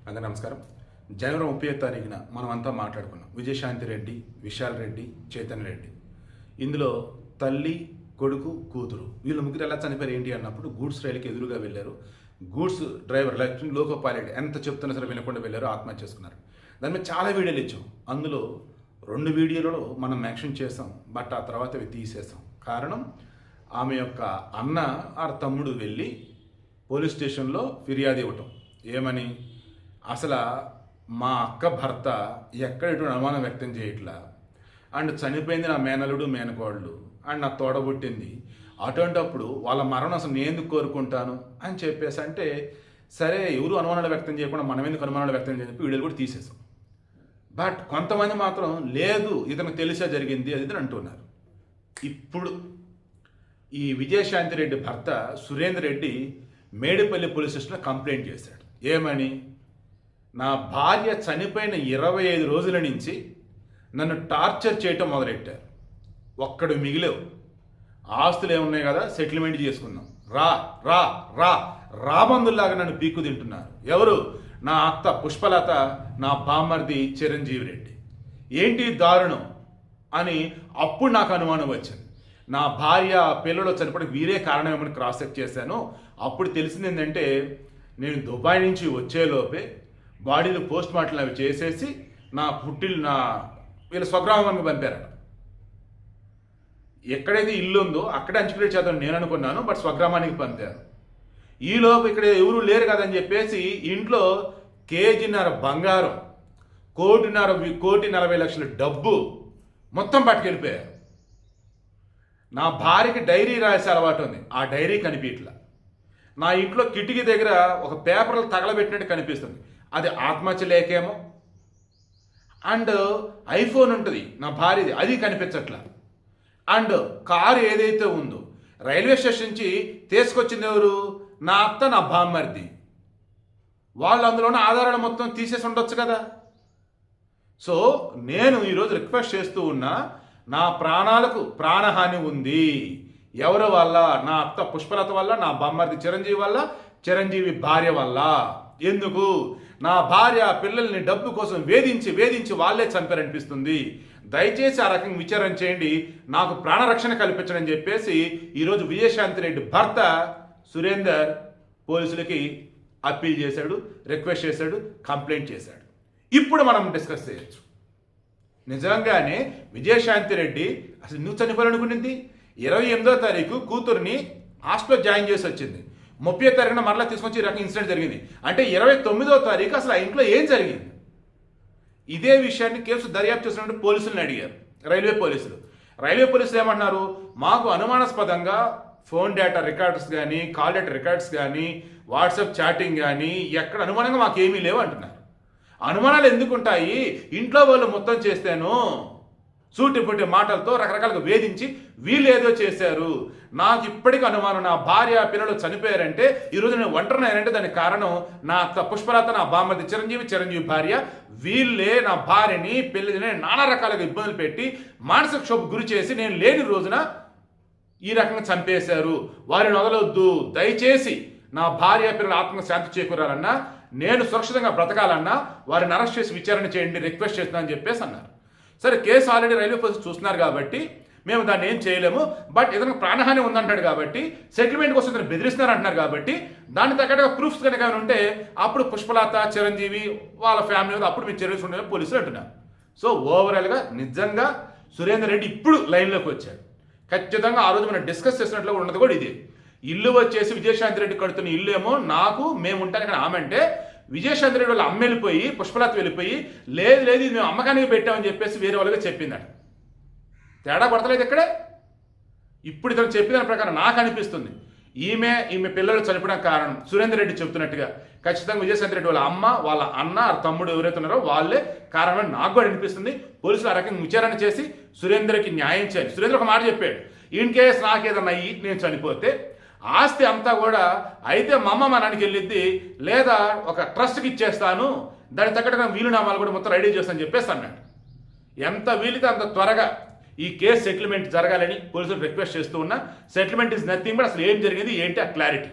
అందరూ నమస్కారం. జనవరి 30వ తారీఖున మనమంతా మాట్లాడుకున్నాం. విజయశాంతి రెడ్డి, విశాల్ రెడ్డి, చైతన్య రెడ్డి. ఇందులో తల్లి, కొడుకు, కూతురు వీళ్ళు ముగ్గురు ఎలా చనిపోయారు ఏంటి అన్నప్పుడు గూడ్స్ రైలుకి ఎదురుగా వెళ్ళారు. గూడ్స్ డ్రైవర్ లోకో పైలట్ ఎంత చెప్తున్నా సరే వినకుండా వెళ్ళారు, ఆత్మహత్య చేసుకున్నారు. దాని మీద చాలా వీడియోలు ఇచ్చాం. అందులో 2 వీడియోలలో మనం మెన్షన్ చేసాం, బట్ ఆ తర్వాత అవి తీసేసాం. కారణం ఆమె యొక్క అన్న ఆ తమ్ముడు వెళ్ళి పోలీస్ స్టేషన్లో ఫిర్యాదు ఇవ్వటం. ఏమని? అసలు మా అక్క భర్త ఎక్కడ ఎటువంటి అనుమానం వ్యక్తం చేయట్లా, అండ్ చనిపోయింది నా మేనలుడు మేనకోళ్ళు అండ్ నా తోడబుట్టింది, అటువంటిప్పుడు వాళ్ళ మరణం అసలు నేను ఎందుకు కోరుకుంటాను అని చెప్పేసి అంటే, సరే ఎవరు అనుమానాలు వ్యక్తం చేయకుండా మనం ఎందుకు అనుమానాలు వ్యక్తం చేయని వీడియోలు కూడా తీసేసాం. బట్ కొంతమంది మాత్రం లేదు ఇతనికి తెలిసే జరిగింది అది ఇది అంటున్నారు. ఇప్పుడు ఈ విజయశాంతి రెడ్డి భర్త సురేందర్ రెడ్డి మేడిపల్లి పోలీస్ స్టేషన్లో కంప్లైంట్ చేశాడు. ఏమని? నా భార్య చనిపోయిన 25 రోజుల నుంచి నన్ను టార్చర్ చేయటం మొదలెట్టారు. ఒక్కడు మిగిలేవు, ఆస్తులు ఏమున్నాయి కదా సెటిల్మెంట్ చేసుకున్నాం, రా రా రా రాబందుల్లాగా నన్ను పీక్కు తింటున్నారు. ఎవరు? నా అత్త పుష్పలత, నా బామ్మర్ది చిరంజీవి రెడ్డి. ఏంటి దారుణం అని అప్పుడు నాకు అనుమానం వచ్చింది. నా భార్య పిల్లలు చనిపోవడానికి వీరే కారణం ఏమని క్రాస్ చెక్ చేశాను. అప్పుడు తెలిసింది ఏంటంటే, నేను దుబాయ్ నుంచి వచ్చేలోపే బాడీలు పోస్ట్ మార్టం అవి చేసేసి నా వీళ్ళ స్వగ్రామానికి పంపారట. ఎక్కడైతే ఇల్లు ఉందో అక్కడే అంచుకునే చేద్దాం నేను అనుకున్నాను, బట్ స్వగ్రామానికి పంపారు. ఈలోపు ఇక్కడ ఎవరు లేరు కదని చెప్పేసి ఇంట్లో కేజీన్నర బంగారం, 1,40,00,000 డబ్బు మొత్తం పట్టుకెళ్ళిపోయారు. నా భార్యకి డైరీ రాసే అలవాటు ఉంది, ఆ డైరీ కనిపించట్లా. నా ఇంట్లో కిటికీ దగ్గర ఒక పేపర్లు తగలబెట్టినట్టు కనిపిస్తుంది, అది ఆత్మహత్య లేకేమో. అండ్ ఐఫోన్ ఉంటుంది నా భార్యది, అది కనిపించట్లా. అండ్ కారు ఏదైతే ఉందో రైల్వే స్టేషన్ నుంచి తీసుకొచ్చింది ఎవరు? నా అత్త, నా బామ్మర్ది. వాళ్ళు అందులోనే ఆధారాలు మొత్తం తీసేసి ఉండొచ్చు కదా. సో నేను ఈరోజు రిక్వెస్ట్ చేస్తూ ఉన్నా, నా ప్రాణాలకు ప్రాణహాని ఉంది. ఎవరి వల్ల? నా అత్త పుష్పలత వల్ల, నా బామ్మర్ది చిరంజీవి వల్ల, చిరంజీవి భార్య వల్ల. ఎందుకు? నా భార్య పిల్లల్ని డబ్బు కోసం వేధించి వాళ్ళే చంపారనిపిస్తుంది. దయచేసి ఆ రకంగా విచారణ చేయండి, నాకు ప్రాణరక్షణ కల్పించడని చెప్పేసి ఈరోజు విజయశాంతి రెడ్డి భర్త సురేందర్ పోలీసులకి అప్పీల్ చేశాడు, రిక్వెస్ట్ చేశాడు, కంప్లైంట్ చేశాడు. ఇప్పుడు మనం డిస్కస్ చేయొచ్చు. నిజంగానే విజయశాంతి రెడ్డి అసలు నువ్వు చనిపోవాలనుకునింది 28వ తారీఖు కూతుర్ని హాస్టల్లో జాయిన్ చేసి వచ్చింది. 30వ తారీఖున మరలా తీసుకొచ్చి ఈ రకం ఇన్సిడెంట్ జరిగింది. అంటే 29వ తారీఖు అసలు ఆ ఇంట్లో ఏం జరిగింది? ఇదే విషయాన్ని కేసు దర్యాప్తు చేసినట్టు పోలీసులను అడిగారు రైల్వే పోలీసులు ఏమంటున్నారు? మాకు అనుమానాస్పదంగా ఫోన్ డేటా రికార్డ్స్ కానీ, కాల్ డేటా రికార్డ్స్ కానీ, వాట్సాప్ చాటింగ్ కానీ ఎక్కడ అనుమానంగా మాకేమీ లేవు అంటున్నారు. అనుమానాలు ఎందుకుంటాయి? ఇంట్లో వాళ్ళు మొత్తం చేస్తాను సూటిపుట్టి మాటలతో రకరకాలుగా వేధించి వీళ్ళు ఏదో చేశారు. నాకు ఇప్పటికీ అనుమానం, నా భార్య పిల్లలు చనిపోయారంటే ఈరోజు నేను ఒంటరినైనంటే దానికి కారణం నా అత్త పుష్పలత, నా బామ్మర్ది చిరంజీవి భార్య. వీళ్ళే నా భార్యని పిల్లలని నానా రకాలుగా ఇబ్బందులు పెట్టి మానసిక క్షోభకు గురి చేసి నేను లేని రోజున ఈ రకంగా చంపేశారు. వారిని వదలొద్దు, దయచేసి నా భార్య పిల్లల ఆత్మకు శాంతి చేకూరాలన్నా, నేను సురక్షితంగా బ్రతకాలన్నా వారిని అరెస్ట్ చేసి విచారణ చేయండి, రిక్వెస్ట్ చేస్తున్నానని చెప్పేసి అన్నారు. సరే, కేసు ఆల్రెడీ రైల్వే పోలీసు చూస్తున్నారు కాబట్టి మేము దాన్ని ఏం చేయలేము, బట్ ఇతనికి ప్రాణహాని ఉందంటాడు కాబట్టి సెటిల్మెంట్ కోసం ఇతను బెదిరిస్తున్నారు అంటున్నారు కాబట్టి దాని తగ్గట్టుగా ప్రూఫ్స్ కనుక ఏమైనా ఉంటే అప్పుడు పుష్పలత, చిరంజీవి వాళ్ళ ఫ్యామిలీ మీద అప్పుడు మీరు చర్యలు ఉండే పోలీసులు అంటున్నారు. సో ఓవరాల్గా నిజంగా సురేందర్ రెడ్డి ఇప్పుడు లైన్లోకి వచ్చాడు. ఖచ్చితంగా ఆ రోజు మనం డిస్కస్ చేసినట్లుగా ఉన్నది కూడా ఇదే. ఇల్లు వచ్చేసి విజయశాంతి రెడ్డి కడుతున్న ఇల్లు ఏమో నాకు మేము ఉంటాను ఇక్కడ, ఆమె అంటే విజయశాంతి రెడ్డి వాళ్ళ అమ్మ వెళ్ళిపోయి పుష్పలత వెళ్ళిపోయి లేదు ఇది మేము అమ్మకానికి పెట్టామని చెప్పేసి వేరే వాళ్ళగా చెప్పిందట. తేడా పడతలేదు ఇక్కడే. ఇప్పుడు ఇతను చెప్పిన దాని ప్రకారం నాకు అనిపిస్తుంది ఈమె పిల్లలు చనిపోవడం కారణం సురేందర్ రెడ్డి చెప్తున్నట్టుగా ఖచ్చితంగా విజయశాంతి రెడ్డి వాళ్ళ అమ్మ, వాళ్ళ అన్న, తమ్ముడు ఎవరైతే ఉన్నారో వాళ్ళే కారణమని నాకు కూడా అనిపిస్తుంది. పోలీసులు ఆ రకంగా విచారణ చేసి సురేందర్కి న్యాయం చేయాలి. సురేందర్ ఒక మాట చెప్పాడు, ఇన్ కేస్ నాకేదన్నా నేను చనిపోతే ఆస్తి అంతా కూడా అయితే మా అమ్మ మా నాన్నకి వెళ్ళిద్ది, లేదా ఒక ట్రస్ట్కి ఇచ్చేస్తాను, దానికి తగ్గట్టుగా వీలునామాలు కూడా మొత్తం రెడీ చేస్తానని చెప్పేసి అన్నాడు. ఎంత వీలితే అంత త్వరగా ఈ కేసు సెటిల్మెంట్ జరగాలని పోలీసులు రిక్వెస్ట్ చేస్తూ ఉన్నా. సెటిల్మెంట్ ఇస్ నథింగ్ బట్ అసలు ఏం జరిగింది ఏంటి ఆ క్లారిటీ.